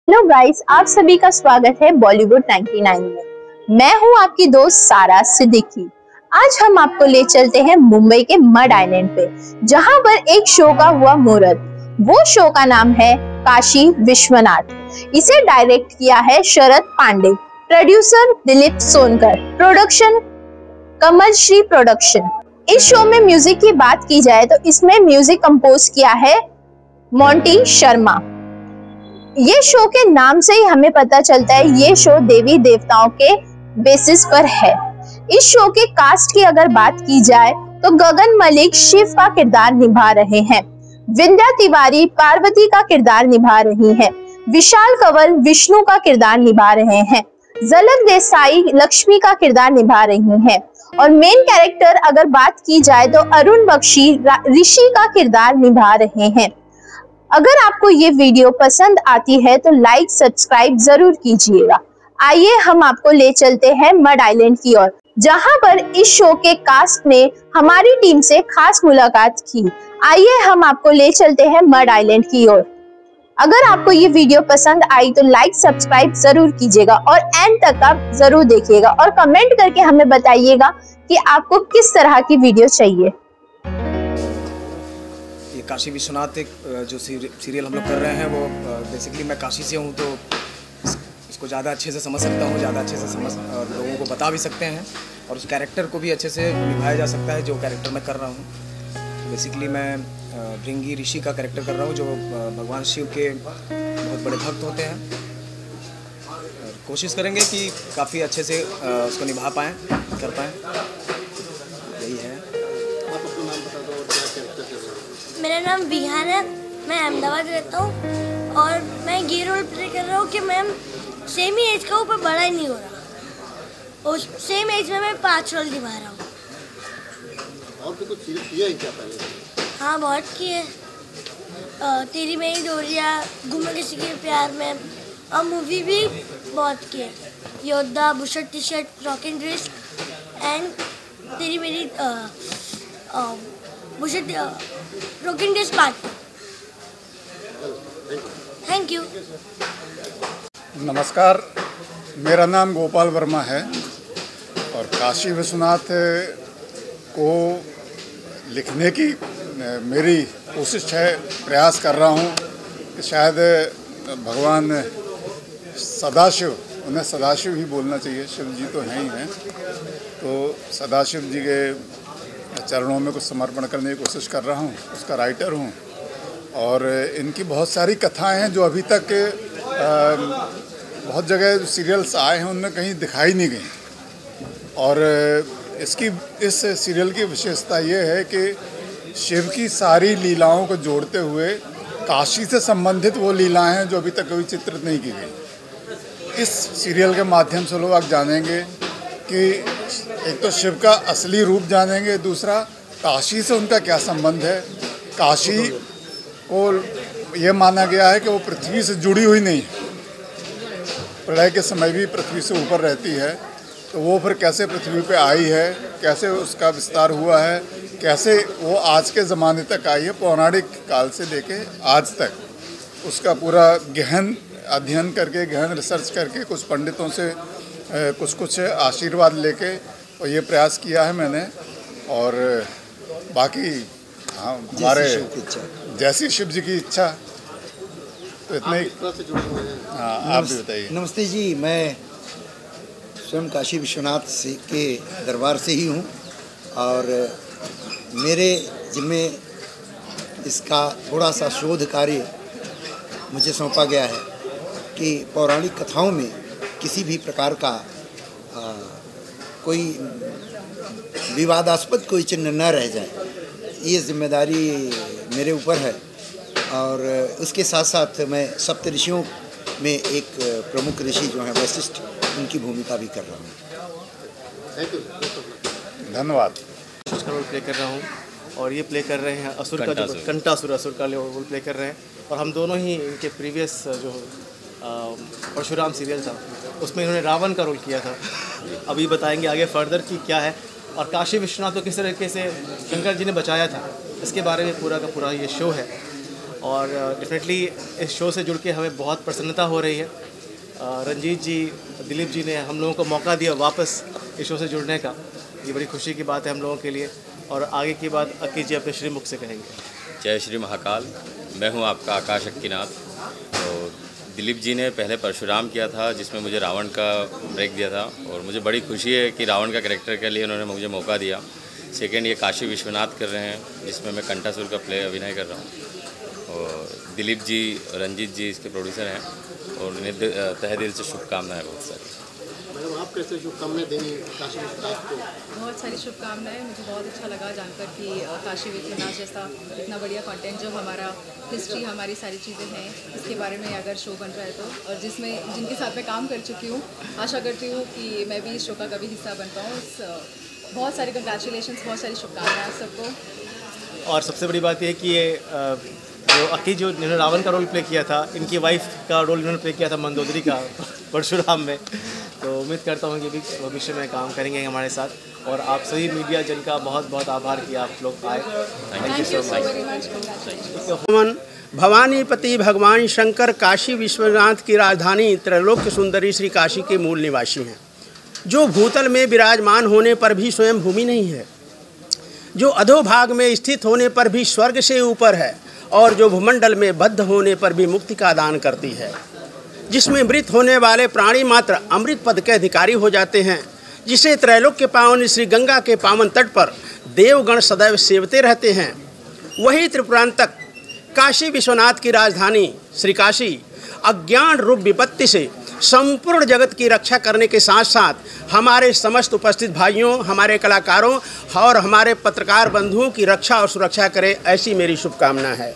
Hello guys, आप सभी का स्वागत है बॉलीवुड 99 में। मैं हूं आपकी दोस्त सारा सिद्दीकी। आज हम आपको ले चलते हैं मुंबई के मड आइलैंड पे, जहां पर एक शो का हुआ मुहूर्त। वो शो का नाम है काशी विश्वनाथ। इसे डायरेक्ट किया है शरद पांडे, प्रोड्यूसर दिलीप सोनकर, प्रोडक्शन कमल श्री प्रोडक्शन। इस शो में म्यूजिक की बात की जाए तो इसमें म्यूजिक कंपोज किया है मोंटी शर्मा। ये शो के नाम से ही हमें पता चलता है ये शो देवी देवताओं के बेसिस पर है। इस शो के कास्ट की अगर बात की जाए तो गगन मलिक शिव का किरदार निभा रहे हैं, विंध्या तिवारी पार्वती का किरदार निभा रही हैं, विशाल कंवल विष्णु का किरदार निभा रहे हैं, झलक देसाई लक्ष्मी का किरदार निभा रही हैं, और मेन कैरेक्टर अगर बात की जाए तो अरुण बख्शी ऋषि का किरदार निभा रहे हैं। अगर आपको ये वीडियो पसंद आती है तो लाइक सब्सक्राइब जरूर कीजिएगा। आइए हम आपको ले चलते हैं मड आइलैंड की ओर, जहां पर इस शो के कास्ट ने हमारी टीम से खास मुलाकात की। आइए हम आपको ले चलते हैं मड आइलैंड की ओर। अगर आपको ये वीडियो पसंद आई तो लाइक सब्सक्राइब जरूर कीजिएगा और एंड तक आप जरूर देखिएगा और कमेंट करके हमें बताइएगा कि आपको किस तरह की वीडियो चाहिए। काशी विश्वनाथ एक जो सीरियल हम लोग कर रहे हैं वो बेसिकली मैं काशी से हूँ, तो इसको ज़्यादा अच्छे से समझ सकता हूँ, ज़्यादा अच्छे से समझ लोगों को बता भी सकते हैं और उस कैरेक्टर को भी अच्छे से निभाया जा सकता है जो कैरेक्टर मैं कर रहा हूँ। बेसिकली मैं भृंगी ऋषि का कैरेक्टर कर रहा हूँ जो भगवान शिव के बहुत बड़े भक्त होते हैं। कोशिश करेंगे कि काफ़ी अच्छे से उसको निभा पाएँ, कर पाएँ, यही है। मेरा नाम विहान है, मैं अहमदाबाद रहता हूँ और मैं ये रोल प्ले कर रहा हूँ कि मैं सेम ही एज का हूँ पर बड़ा ही नहीं हो रहा। उस सेम एज में मैं 5 रोल निभा रहा हूँ। और भी कुछ सीरीज किया है क्या पहले? हाँ, बहुत किए। तेरी मेरी डोरिया, घूमे किसी के प्यार में, और मूवी भी बहुत किए। योद्धा, bush shirt T shirt, rock and risk and तेरी मेरी rocking this part. Thank you. नमस्कार, मेरा नाम गोपाल वर्मा है और काशी विश्वनाथ को लिखने की मेरी कोशिश है, प्रयास कर रहा हूँ कि शायद भगवान सदाशिव, उन्हें सदाशिव ही बोलना चाहिए, शिव जी तो हैं ही हैं, तो सदाशिव जी के चरणों में कुछ समर्पण करने की कोशिश कर रहा हूँ। उसका राइटर हूँ और इनकी बहुत सारी कथाएं हैं जो अभी तक बहुत जगह सीरियल्स आए हैं उनमें कहीं दिखाई नहीं गई। और इस सीरियल की विशेषता ये है कि शिव की सारी लीलाओं को जोड़ते हुए काशी से संबंधित वो लीलाएं हैं जो अभी तक कभी चित्रित नहीं की गई। इस सीरियल के माध्यम से लोग आप जानेंगे कि एक तो शिव का असली रूप जानेंगे, दूसरा काशी से उनका क्या संबंध है। काशी को ये माना गया है कि वो पृथ्वी से जुड़ी हुई नहीं है, प्रलय के समय भी पृथ्वी से ऊपर रहती है, तो वो फिर कैसे पृथ्वी पे आई है, कैसे उसका विस्तार हुआ है, कैसे वो आज के ज़माने तक आई है, पौराणिक काल से लेके आज तक, उसका पूरा गहन अध्ययन करके, गहन रिसर्च करके, कुछ पंडितों से कुछ आशीर्वाद लेके और ये प्रयास किया है मैंने। और बाकी हाँ, हमारे जैसी शिव जी की इच्छा, तो इतना ही। हाँ, आप भी बताइए। नमस्ते जी, मैं स्वयं काशी विश्वनाथ से के दरबार से ही हूँ और मेरे जिम्मे इसका थोड़ा सा शोध कार्य मुझे सौंपा गया है कि पौराणिक कथाओं में किसी भी प्रकार का कोई विवादास्पद कोई चिन्ह न रह जाए, ये जिम्मेदारी मेरे ऊपर है। और उसके साथ साथ मैं सप्त ऋषियों में एक प्रमुख ऋषि जो हैं वशिष्ठ, उनकी भूमिका भी कर रहा हूँ। धन्यवाद। का रोल प्ले कर रहा हूँ और ये प्ले कर रहे हैं असुर का, जो कंटासुर असुर का रोल प्ले कर रहे हैं। और हम दोनों ही इनके प्रीवियस जो परशुराम सीरियल था उसमें इन्होंने रावण का रोल किया था। अभी बताएंगे आगे फर्दर कि क्या है और काशी विश्वनाथ को किस तरीके से शंकर जी ने बचाया था, इसके बारे में पूरा का पूरा ये शो है। और डेफिनेटली इस शो से जुड़ के हमें बहुत प्रसन्नता हो रही है। रंजीत जी, दिलीप जी ने हम लोगों को मौका दिया वापस इस शो से जुड़ने का, ये बड़ी खुशी की बात है हम लोगों के लिए। और आगे की बात अक्की जी अपने श्रीमुख से कहेंगे। जय श्री महाकाल। मैं हूं आपका आकाश अक्कीनाथ। तो दिलीप जी ने पहले परशुराम किया था, जिसमें मुझे रावण का ब्रेक दिया था, और मुझे बड़ी खुशी है कि रावण का कैरेक्टर के लिए उन्होंने मुझे मौका दिया। सेकेंड, ये काशी विश्वनाथ कर रहे हैं, जिसमें मैं कंटासुर का अभिनय कर रहा हूँ। और दिलीप जी, रंजीत जी इसके प्रोड्यूसर हैं, और उन्हें तहे दिल से शुभकामनाएँ बहुत सारी। मैडम, आप कैसे शुभकामनाएं देंगी काशी विश्वनाथ को? बहुत सारी शुभकामनाएं। मुझे बहुत अच्छा लगा जानकर कि काशी विश्वनाथ जैसा इतना बढ़िया कंटेंट, जो हमारा हिस्ट्री, हमारी सारी चीज़ें हैं, इसके बारे में अगर शो बन रहा है तो, और जिनके साथ मैं काम कर चुकी हूँ, आशा करती हूँ कि मैं भी इस शो का कभी हिस्सा बन पाऊँ। बहुत सारी कंग्रेचुलेशंस, बहुत सारी शुभकामनाएं आप सबको। और सबसे बड़ी बात यह है कि ये जो अक्की जो जिन्होंने रावण का रोल प्ले किया था, इनकी वाइफ का रोल इन्होंने प्ले किया था मंदोदरी का परशुराम में। तो उम्मीद करता हूँ कि भी भविष्य में काम करेंगे हमारे साथ। और आप सभी मीडिया जन का बहुत बहुत आभार कि आप लोग आए। Thank you so much. Bhavanipati भगवान शंकर काशी विश्वनाथ की राजधानी त्रैलोक्य सुंदरी श्री काशी के मूल निवासी हैं, जो भूतल में विराजमान होने पर भी स्वयं भूमि नहीं है, जो अधोभाग में स्थित होने पर भी स्वर्ग से ऊपर है, और जो भूमंडल में बद्ध होने पर भी मुक्ति का दान करती है, जिसमें मृत होने वाले प्राणी मात्र अमृत पद के अधिकारी हो जाते हैं, जिसे त्रैलोक्य पावन श्री गंगा के पावन तट पर देवगण सदैव सेवते रहते हैं। वही त्रिपुरांतक काशी विश्वनाथ की राजधानी श्री काशी अज्ञान रूप विपत्ति से संपूर्ण जगत की रक्षा करने के साथ साथ हमारे समस्त उपस्थित भाइयों, हमारे कलाकारों और हमारे पत्रकार बंधुओं की रक्षा और सुरक्षा करे, ऐसी मेरी शुभकामना है।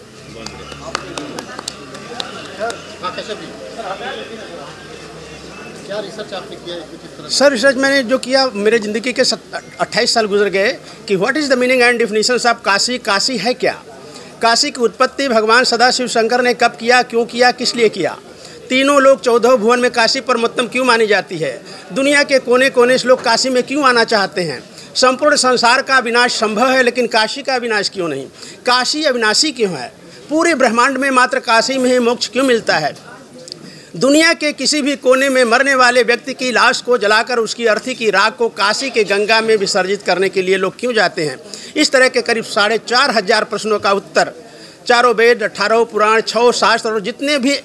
क्या रिसर्च आपने किया? सर, रिसर्च मैंने जो किया, मेरे ज़िंदगी के 28 साल गुजर गए कि what is the meaning and definitions of Kashi. Kashi है क्या? काशी की उत्पत्ति भगवान सदाशिव शंकर ने कब किया, क्यों किया, किस लिए किया? तीनों लोग 14 भुवन में काशी परमोत्तम क्यों मानी जाती है? दुनिया के कोने कोने से लोग काशी में क्यों आना चाहते हैं? संपूर्ण संसार का विनाश संभव है, लेकिन काशी का विनाश क्यों नहीं? काशी अविनाशी क्यों है? पूरे ब्रह्मांड में मात्र काशी में ही मोक्ष क्यों मिलता है? दुनिया के किसी भी कोने में मरने वाले व्यक्ति की लाश को जलाकर उसकी अर्थी की राख को काशी के गंगा में विसर्जित करने के लिए लोग क्यों जाते हैं? इस तरह के करीब 4,500 प्रश्नों का उत्तर चारों वेद, 18 पुराण, 6 शास्त्र और जितने भी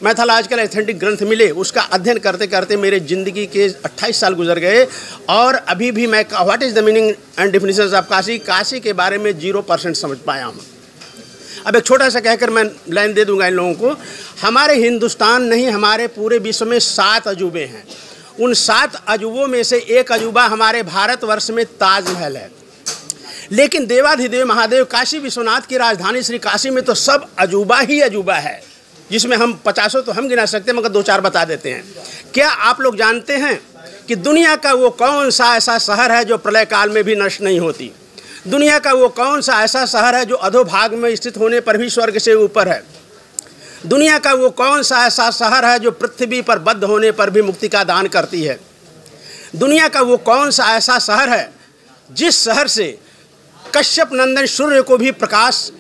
मैथोलॉजिकल एथेंटिक ग्रंथ मिले, उसका अध्ययन करते करते मेरे ज़िंदगी के 28 साल गुजर गए। और अभी भी मैं what is the meaning and definitions of Kashi, Kashi के बारे में 0% समझ पाया हूँ। अब एक छोटा सा कहकर मैं लाइन दे दूंगा इन लोगों को। हमारे हिंदुस्तान नहीं, हमारे पूरे विश्व में 7 अजूबे हैं। उन 7 अजूबों में से एक अजूबा हमारे भारतवर्ष में ताजमहल है। लेकिन देवाधिदेव महादेव काशी विश्वनाथ की राजधानी श्री काशी में तो सब अजूबा ही अजूबा है, जिसमें हम 50 तो हम गिना सकते हैं, मगर 2-4 बता देते हैं। क्या आप लोग जानते हैं कि दुनिया का वो कौन सा ऐसा शहर है जो प्रलय काल में भी नष्ट नहीं होती? दुनिया का वो कौन सा ऐसा शहर है जो अधोभाग में स्थित होने पर भी स्वर्ग से ऊपर है? दुनिया का वो कौन सा ऐसा शहर है जो पृथ्वी पर बद्ध होने पर भी मुक्ति का दान करती है? दुनिया का वो कौन सा ऐसा शहर है जिस शहर से कश्यप नंदन सूर्य को भी प्रकाश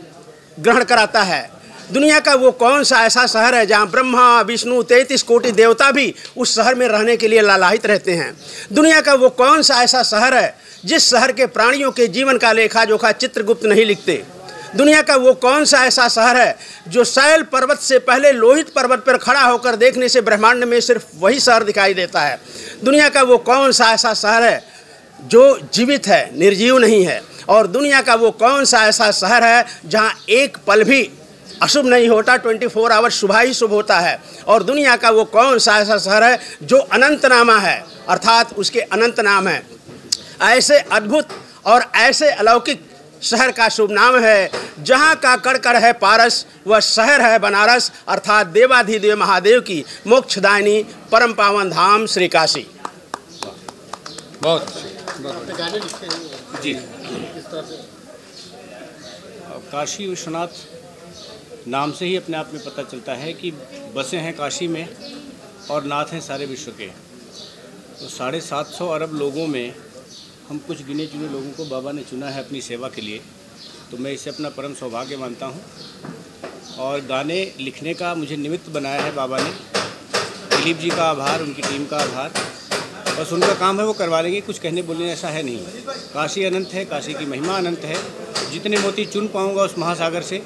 ग्रहण कराता है? दुनिया का वो कौन सा ऐसा शहर है जहाँ ब्रह्मा, विष्णु, 33 कोटि देवता भी उस शहर में रहने के लिए लालायित रहते हैं? दुनिया का वो कौन सा ऐसा शहर है जिस शहर के प्राणियों के जीवन का लेखा जोखा चित्रगुप्त नहीं लिखते? दुनिया का वो कौन सा ऐसा शहर है जो शैल पर्वत से पहले लोहित पर्वत पर खड़ा होकर देखने से ब्रह्मांड में सिर्फ वही शहर दिखाई देता है? दुनिया का वो कौन सा ऐसा शहर है जो जीवित है, निर्जीव नहीं है? और दुनिया का वो कौन सा ऐसा शहर है जहाँ एक पल भी अशुभ नहीं होता, 24 आवर शुभ ही शुभ होता है? और दुनिया का वो कौन सा ऐसा शहर है जो अनंत नामा है, अर्थात उसके अनंत नाम है? ऐसे अद्भुत और ऐसे अलौकिक शहर का शुभ नाम है जहाँ का कड़ है पारस, वह शहर है बनारस, अर्थात देवाधिदेव महादेव की मोक्षदायिनी परम पावन धाम श्री काशी। बहुत गाने लिखे हैं जी। किस तरह से? काशी विश्वनाथ नाम से ही अपने आप में पता चलता है कि बसे हैं काशी में और नाथ हैं सारे विश्व के। तो 750 अरब लोगों में हम कुछ गिने चुने लोगों को बाबा ने चुना है अपनी सेवा के लिए, तो मैं इसे अपना परम सौभाग्य मानता हूँ। और गाने लिखने का मुझे निमित्त बनाया है बाबा ने। दिलीप जी का आभार, उनकी टीम का आभार। बस उनका काम है, वो करवा लेंगे, कुछ कहने बोलने ऐसा है नहीं। काशी अनंत है, काशी की महिमा अनंत है। जितने मोती चुन पाऊँगा उस महासागर से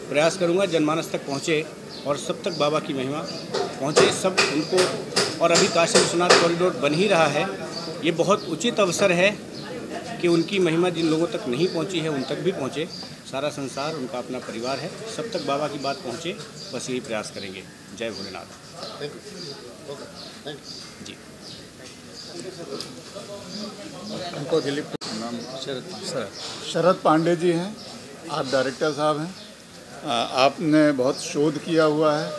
प्रयास करूँगा जनमानस तक पहुँचे और सब तक बाबा की महिमा पहुँचे, सब उनको। और अभी काशी विश्वनाथ कॉरिडोर बन ही रहा है। ये बहुत उचित अवसर है कि उनकी महिमा जिन लोगों तक नहीं पहुँची है उन तक भी पहुँचे। सारा संसार उनका अपना परिवार है, सब तक बाबा की बात पहुँचे, बस यही प्रयास करेंगे। जय भोलेनाथ। जी। उनको दिलीप नाम शरद पांडे जी हैं, आप डायरेक्टर साहब हैं। आपने बहुत शोध किया हुआ है,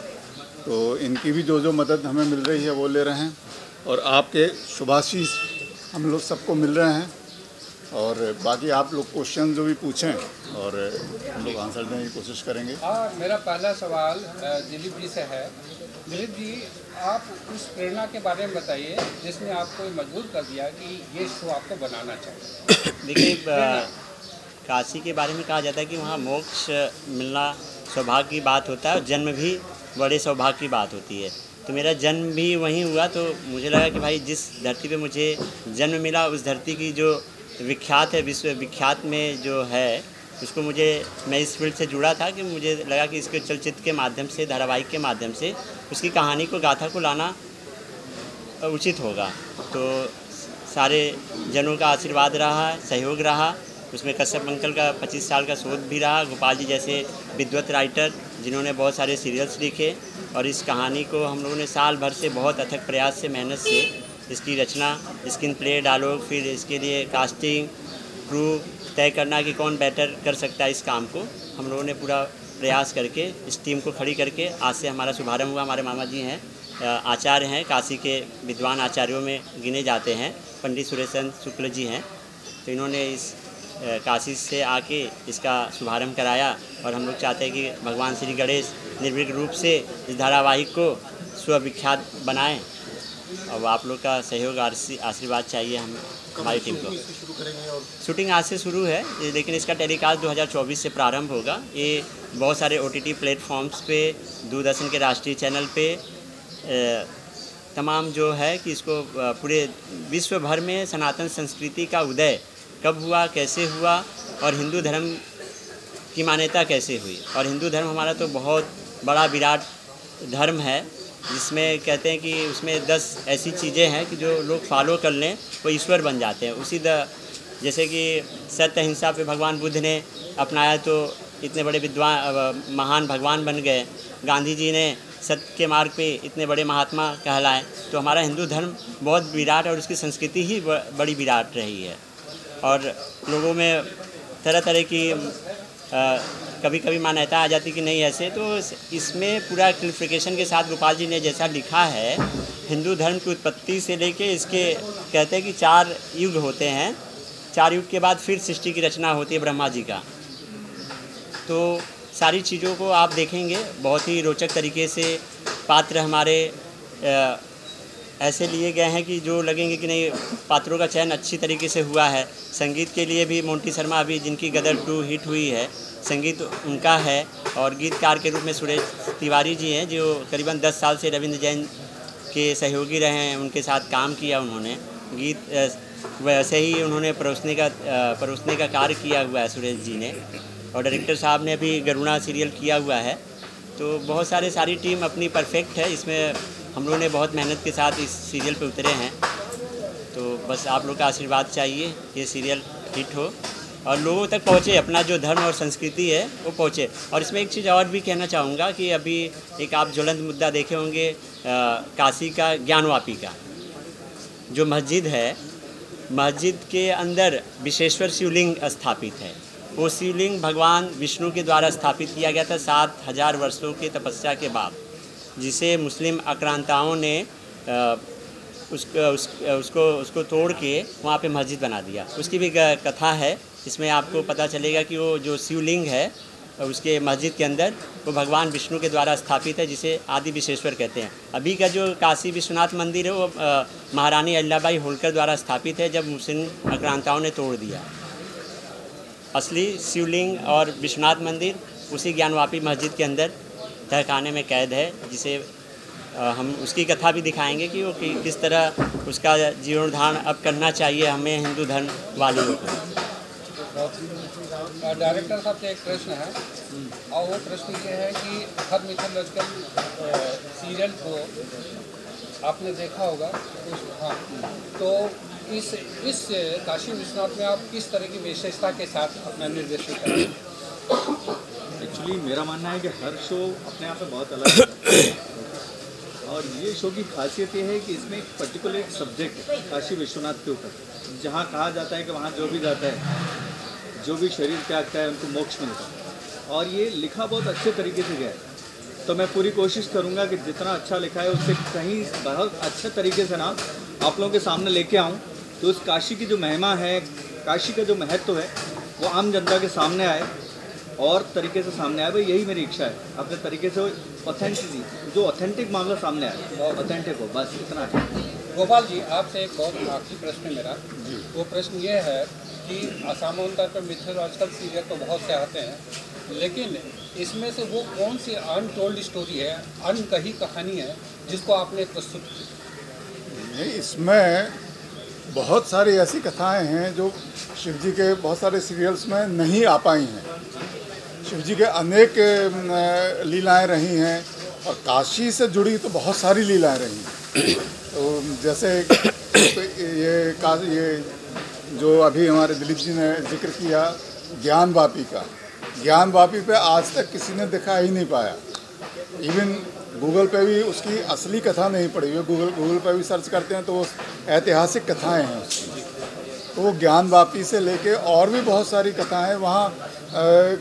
तो इनकी भी जो मदद हमें मिल रही है वो ले रहे हैं, और आपके शुभाशीष हम लोग सबको मिल रहे हैं। और बाकी आप लोग क्वेश्चन जो भी पूछें और हम लोग आंसर देने की कोशिश करेंगे। मेरा पहला सवाल दिलीप जी से है। दिलीप जी, आप उस प्रेरणा के बारे में बताइए जिसने आपको मजबूर कर दिया कि ये शो आपको बनाना चाहिए। देखिए, काशी के बारे में कहा जाता है कि वहाँ मोक्ष मिलना सौभाग्य की बात होता है और जन्म भी बड़े सौभाग्य की बात होती है। तो मेरा जन्म भी वहीं हुआ, तो मुझे लगा कि भाई जिस धरती पे मुझे जन्म मिला उस धरती की जो विख्यात है, विश्व विख्यात में जो है, उसको मैं इस फील्ड से जुड़ा था कि मुझे लगा कि इसके चलचित्र के माध्यम से, धारावाहिक के माध्यम से उसकी कहानी को, गाथा को लाना उचित होगा। तो सारे जनों का आशीर्वाद रहा, सहयोग रहा। उसमें कश्यप अंकल का 25 साल का शोध भी रहा, गोपाल जी जैसे विद्वत राइटर जिन्होंने बहुत सारे सीरियल्स लिखे, और इस कहानी को हम लोगों ने साल भर से बहुत अथक प्रयास से, मेहनत से इसकी रचना, स्क्रीन प्ले, डायलॉग, फिर इसके लिए कास्टिंग, क्रू तय करना कि कौन बेटर कर सकता है इस काम को। हम लोगों ने पूरा प्रयास करके इस टीम को खड़ी करके आज से हमारा शुभारंभ हुआ। हमारे मामा जी हैं, आचार्य हैं, काशी के विद्वान आचार्यों में गिने जाते हैं, पंडित सुरेशन शुक्ल जी हैं। तो इन्होंने इस काशी से आके इसका शुभारंभ कराया, और हम लोग चाहते हैं कि भगवान श्री गणेश निर्विघ्न रूप से इस धारावाहिक को सुविख्यात बनाएं। अब आप लोग का सहयोग, आशीर्वाद चाहिए हमारी टीम को। शूटिंग आज से शुरू है, लेकिन इसका टेलीकास्ट 2024 से प्रारंभ होगा। ये बहुत सारे OTT प्लेटफॉर्म्स पे, दूरदर्शन के राष्ट्रीय चैनल पे, तमाम जो है कि इसको पूरे विश्व भर में सनातन संस्कृति का उदय कब हुआ, कैसे हुआ, और हिंदू धर्म की मान्यता कैसे हुई। और हिंदू धर्म हमारा तो बहुत बड़ा विराट धर्म है, जिसमें कहते हैं कि उसमें 10 ऐसी चीज़ें हैं कि जो लोग फॉलो कर लें वो ईश्वर बन जाते हैं। जैसे कि सत्य अहिंसा पे भगवान बुद्ध ने अपनाया तो इतने बड़े विद्वान, महान भगवान बन गए। गांधी जी ने सत्य के मार्ग पे इतने बड़े महात्मा कहलाए। तो हमारा हिंदू धर्म बहुत विराट, और उसकी संस्कृति ही बड़ी विराट रही है। और लोगों में तरह तरह की कभी कभी मान्यता आ जाती कि नहीं ऐसे, तो इसमें पूरा क्लिफिकेशन के साथ गोपाल जी ने जैसा लिखा है, हिंदू धर्म की उत्पत्ति से लेके इसके कहते हैं कि 4 युग होते हैं, 4 युग के बाद फिर सृष्टि की रचना होती है ब्रह्मा जी का। तो सारी चीज़ों को आप देखेंगे, बहुत ही रोचक तरीके से पात्र हमारे ऐसे लिए गए हैं कि जो लगेंगे कि नहीं, पात्रों का चयन अच्छी तरीके से हुआ है। संगीत के लिए भी मोंटी शर्मा अभी जिनकी गदर 2 हिट हुई है, संगीत उनका है। और गीतकार के रूप में सुरेश तिवारी जी हैं, जो करीबन 10 साल से रविंद्र जैन के सहयोगी रहे हैं, उनके साथ काम किया उन्होंने। गीत वैसे ही उन्होंने परोसने का कार्य किया हुआ है सुरेश जी ने। और डायरेक्टर साहब ने अभी गरुड़ा सीरियल किया हुआ है। तो बहुत सारी टीम अपनी परफेक्ट है। इसमें हम लोगों ने बहुत मेहनत के साथ इस सीरियल पे उतरे हैं। तो बस आप लोग का आशीर्वाद चाहिए, ये सीरियल हिट हो और लोगों तक पहुँचे, अपना जो धर्म और संस्कृति है वो पहुँचे। और इसमें एक चीज़ और भी कहना चाहूँगा कि अभी एक आप ज्वलंत मुद्दा देखे होंगे, काशी का ज्ञानवापी का जो मस्जिद है, मस्जिद के अंदर विशेश्वर शिवलिंग स्थापित है। वो शिवलिंग भगवान विष्णु के द्वारा स्थापित किया गया था 7000 वर्षों की तपस्या के बाद, जिसे मुस्लिम आक्रांताओं ने उसको तोड़ के वहाँ पे मस्जिद बना दिया। उसकी भी कथा है, इसमें आपको पता चलेगा कि वो जो शिवलिंग है उसके मस्जिद के अंदर वो भगवान विष्णु के द्वारा स्थापित है, जिसे आदि विशेश्वर कहते हैं। अभी का जो काशी विश्वनाथ मंदिर है वो महारानी अहिल्याबाई होलकर द्वारा स्थापित है, जब मुस्लिम आक्रांताओं ने तोड़ दिया। असली शिवलिंग और विश्वनाथ मंदिर उसी ज्ञानवापी मस्जिद के अंदर तहखाने में कैद है, जिसे हम उसकी कथा भी दिखाएंगे कि वो किस तरह उसका जीर्णोद्धार अब करना चाहिए हमें हिंदू धर्म वालियों को। डायरेक्टर साहब से एक प्रश्न है, और वो प्रश्न ये है कि हर मिथोलॉजिकल सीरियल को आपने देखा होगा हाँ, तो इस काशी विश्वनाथ में आप किस तरह की विशेषता के साथ अपना निर्देशन करेंगे? एक्चुअली मेरा मानना है कि हर शो अपने आप में बहुत अलग है, और ये शो की खासियत ये है कि इसमें एक पर्टिकुलर सब्जेक्ट है काशी विश्वनाथ के ऊपर, जहाँ कहा जाता है कि वहाँ जो भी जाता है, जो भी शरीर त्यागता है उनको मोक्ष मिलता है, और ये लिखा बहुत अच्छे तरीके से गया है। तो मैं पूरी कोशिश करूँगा कि जितना अच्छा लिखा है उससे कहीं बहुत अच्छे तरीके से ना आप लोगों के सामने लेके आऊँ, तो उस काशी की जो महिमा है, काशी का जो महत्व है, वो आम जनता के सामने आए और तरीके से सामने आए। भाई यही मेरी इच्छा है, अपने तरीके से ऑथेंटिसिटी, जो ऑथेंटिक मामला सामने आए और ऑथेंटिक हो, बस इतना है। गोपाल जी, आपसे एक बहुत आखिरी प्रश्न है मेरा। वो प्रश्न ये है कि सामान्य तौर पर मिथोलॉजिकल सीरियल तो बहुत से आते हैं, लेकिन इसमें से वो कौन सी अनटोल्ड स्टोरी है, अनकही कहानी है जिसको आपने प्रस्तुत की? इसमें बहुत सारी ऐसी कथाएं हैं जो शिवजी के बहुत सारे सीरियल्स में नहीं आ पाई हैं। शिवजी के अनेक लीलाएं रही हैं, और काशी से जुड़ी तो बहुत सारी लीलाएं रही। तो जैसे तो ये जो अभी हमारे दिलीप जी ने जिक्र किया ज्ञानवापी का, ज्ञानवापी पे आज तक किसी ने दिखा ही नहीं पाया। इवन गूगल पे भी उसकी असली कथा नहीं पड़ी हुई, गूगल पे भी सर्च करते हैं तो वो ऐतिहासिक कथाएं हैं उसकी। तो वो ज्ञानवापी से लेके और भी बहुत सारी कथाएं, वहाँ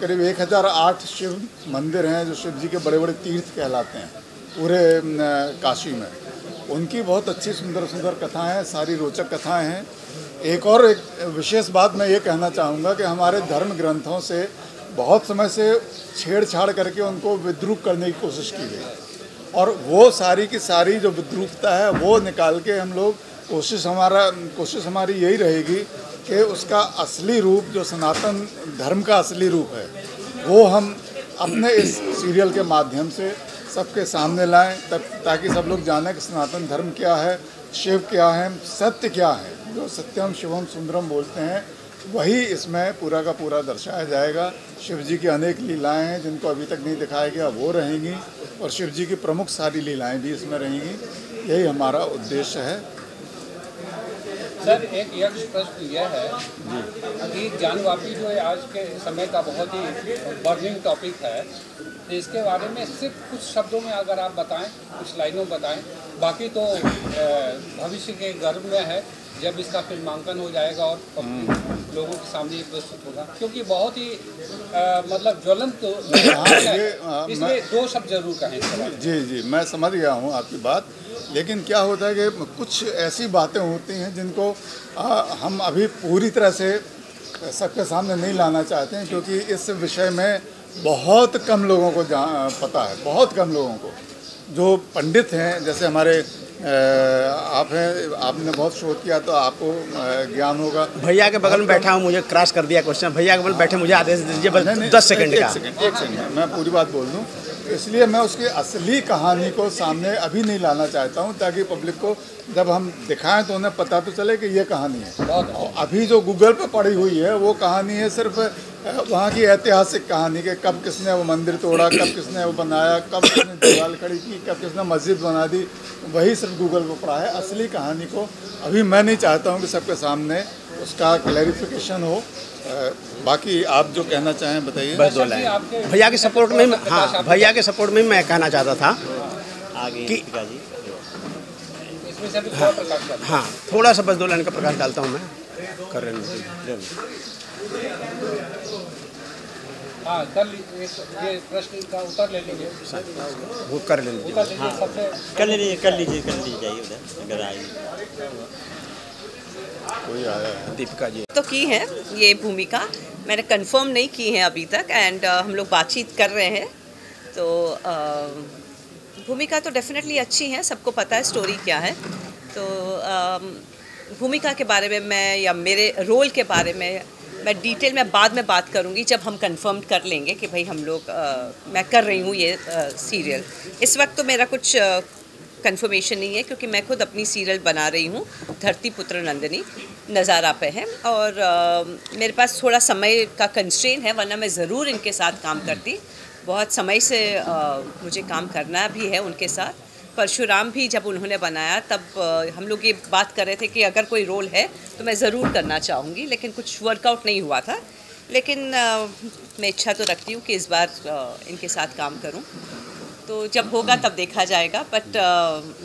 करीब 1008 शिव मंदिर हैं जो शिव जी के बड़े बड़े तीर्थ कहलाते हैं पूरे काशी में। उनकी बहुत अच्छी सुंदर सुंदर कथाएं हैं, सारी रोचक कथाएं हैं। एक विशेष बात मैं ये कहना चाहूँगा कि हमारे धर्म ग्रंथों से बहुत समय से छेड़छाड़ करके उनको विद्रूप करने की कोशिश की गई, और वो सारी की सारी जो विद्रूपता है वो निकाल के हम लोग कोशिश हमारी यही रहेगी कि उसका असली रूप, जो सनातन धर्म का असली रूप है, वो हम अपने इस सीरियल के माध्यम से सबके सामने लाएं, ताकि सब लोग जानें कि सनातन धर्म क्या है, शिव क्या है, सत्य क्या है। जो सत्यम शिवम सुंदरम बोलते हैं वही इसमें पूरा का पूरा दर्शाया जाएगा। शिव जी की अनेक लीलाएं हैं जिनको अभी तक नहीं दिखाया गया, वो रहेंगी, और शिव जी की प्रमुख सारी लीलाएं भी इसमें रहेंगी। यही हमारा उद्देश्य है। सर, एक यक्ष प्रश्न यह है कि ज्ञानवापी जो है आज के समय का बहुत ही बर्निंग टॉपिक है, तो इसके बारे में सिर्फ कुछ शब्दों में अगर आप बताएं, कुछ लाइनों में बताएं, बाकी तो भविष्य के गर्भ में है जब इसका फिल्मांकन हो जाएगा और लोगों के सामने ये प्रस्तुत होगा, क्योंकि बहुत ही मतलब ज्वलंत इसमें दो शब्द जरूर कहें। जी, मैं समझ गया हूँ आपकी बात, लेकिन क्या होता है कि कुछ ऐसी बातें होती हैं जिनको हम अभी पूरी तरह से सबके सामने नहीं लाना चाहते हैं, क्योंकि इस विषय में बहुत कम लोगों को पता है, बहुत कम लोगों को। जो पंडित हैं, जैसे हमारे आप हैं, आपने बहुत शोध किया तो आपको ज्ञान होगा। भैया के बगल में बैठा हूँ, मुझे क्रॉस कर दिया क्वेश्चन। भैया के बगल बैठे, मुझे आदेश दीजिए बस 10 सेकंड का। एक सेकंड मैं पूरी बात बोल दूँ, इसलिए मैं उसकी असली कहानी को सामने अभी नहीं लाना चाहता हूँ, ताकि पब्लिक को जब हम दिखाएं तो उन्हें पता तो चले कि ये कहानी है। और अभी जो गूगल पे पड़ी हुई है वो कहानी है सिर्फ वहाँ की ऐतिहासिक कहानी के, कब किसने वो मंदिर तोड़ा, कब किसने वो बनाया, कब किसने दीवार खड़ी की, कब किसने मस्जिद बना दी, वही सिर्फ गूगल पे पड़ा है। असली कहानी को अभी मैं नहीं चाहता हूँ कि सबके सामने उसका क्लैरिफिकेशन हो। बाकी आप जो कहना चाहें बताइए। बस 2 लाइन भैया के सपोर्ट में। हाँ, भैया के सपोर्ट में मैं कहना चाहता था कि हाँ, थोड़ा सा बस 2 लाइन का प्रकाश डालता हूँ मैं। कर रहे हैं हाँ, ये प्रश्न का उत्तर ले लीजिए, वो कर लीजिए। कर लीजिए जाइए उधर अगर आइए। कोई आया है? दीपिका जी तो की है ये भूमिका, मैंने कंफर्म नहीं की है अभी तक, एंड हम लोग बातचीत कर रहे हैं। तो भूमिका तो डेफिनेटली अच्छी है, सबको पता है स्टोरी क्या है। तो भूमिका के बारे में मैं, या मेरे रोल के बारे में मैं डिटेल में बाद में बात करूँगी जब हम कंफर्म कर लेंगे कि भाई हम लोग मैं कर रही हूँ ये सीरियल। इस वक्त तो मेरा कुछ कंफर्मेशन नहीं है क्योंकि मैं खुद अपनी सीरियल बना रही हूँ, धरती पुत्र नंदिनी नज़ारा पे है, और मेरे पास थोड़ा समय का कंस्ट्रेन है, वरना मैं ज़रूर इनके साथ काम करती। बहुत समय से मुझे काम करना भी है उनके साथ। परशुराम भी जब उन्होंने बनाया तब हम लोग ये बात कर रहे थे कि अगर कोई रोल है तो मैं ज़रूर करना चाहूँगी, लेकिन कुछ वर्कआउट नहीं हुआ था। लेकिन मैं इच्छा तो रखती हूँ कि इस बार इनके साथ काम करूँ, तो जब होगा तब देखा जाएगा। बट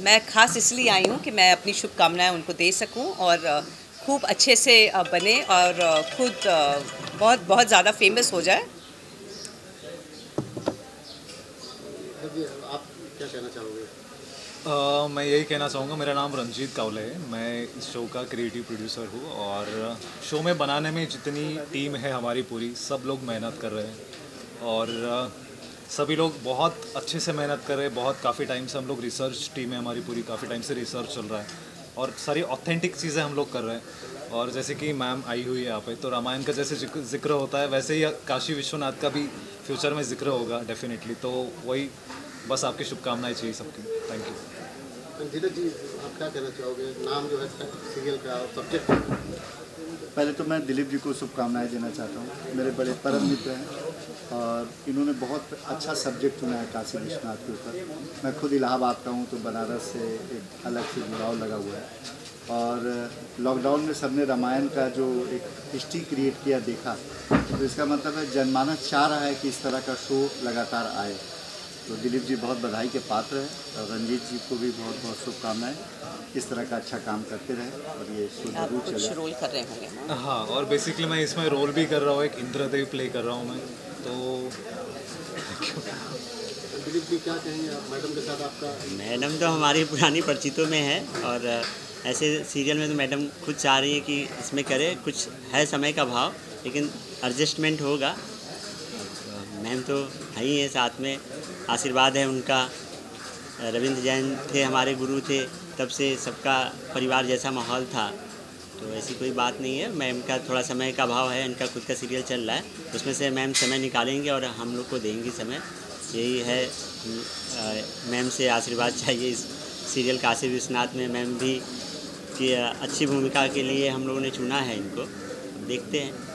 मैं ख़ास इसलिए आई हूँ कि मैं अपनी शुभकामनाएं उनको दे सकूँ और खूब अच्छे से बने और खुद बहुत बहुत ज़्यादा फेमस हो जाए। आप क्या कहना चाहोगे? मैं यही कहना चाहूँगा, मेरा नाम रंजीत कावले है, मैं इस शो का क्रिएटिव प्रोड्यूसर हूँ और शो में बनाने में जितनी टीम है हमारी पूरी, सब लोग मेहनत कर रहे हैं और सभी लोग बहुत अच्छे से मेहनत कर रहे हैं। बहुत काफ़ी टाइम से हम लोग रिसर्च टीम है हमारी पूरी, काफ़ी टाइम से रिसर्च चल रहा है और सारी ऑथेंटिक चीज़ें हम लोग कर रहे हैं। और जैसे कि मैम आई हुई है यहाँ पे, तो रामायण का जैसे जिक्र होता है वैसे ही काशी विश्वनाथ का भी फ्यूचर में जिक्र होगा डेफिनेटली। तो वही बस आपकी शुभकामनाएं चाहिए सबकी। Thank you. धीरज जी, आप क्या कहना चाहोगे? नाम जो है सीरियल का सब्जेक्ट। पहले तो मैं दिलीप जी को शुभकामनाएं देना चाहता हूँ, मेरे बड़े परम मित्र हैं और इन्होंने बहुत अच्छा सब्जेक्ट चुना है काशी विश्वनाथ के ऊपर। मैं खुद इलाहाबाद का हूँ तो बनारस से एक अलग से जुड़ाव लगा हुआ है और लॉकडाउन में सबने रामायण का जो एक हिस्ट्री क्रिएट किया देखा, तो इसका मतलब है जनमानस चाह रहा है कि इस तरह का शो लगातार आए। तो दिलीप जी बहुत बधाई के पात्र हैं और रंजीत जी को भी बहुत बहुत शुभकामनाएं, इस तरह का अच्छा काम करते रहे और ये शो जरूर चले। रोल कर रहे होंगे? हाँ, और बेसिकली मैं इसमें रोल भी कर रहा हूँ, एक इंद्रदेव प्ले कर रहा हूँ मैं। तो दिलीप जी क्या कहेंगे आप मैडम के साथ? आपका मैडम तो हमारी पुरानी परिचितों में है और ऐसे सीरियल में तो मैडम खुद चाह रही है कि इसमें करे। कुछ है समय का भाव, लेकिन एडजस्टमेंट होगा। मैम तो है ही है, साथ में आशीर्वाद है उनका। रविंद्र जैन थे, हमारे गुरु थे, तब से सबका परिवार जैसा माहौल था, तो ऐसी कोई बात नहीं है। मैम का थोड़ा समय का अभाव है, इनका खुद का सीरियल चल रहा है, उसमें से मैम समय निकालेंगे और हम लोग को देंगी समय। यही है, मैम से आशीर्वाद चाहिए इस सीरियल काशी विश्वनाथ में। मैम भी कि अच्छी भूमिका के लिए हम लोगों ने चुना है इनको, देखते हैं।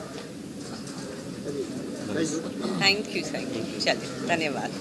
थैंक यू, चलिए, धन्यवाद।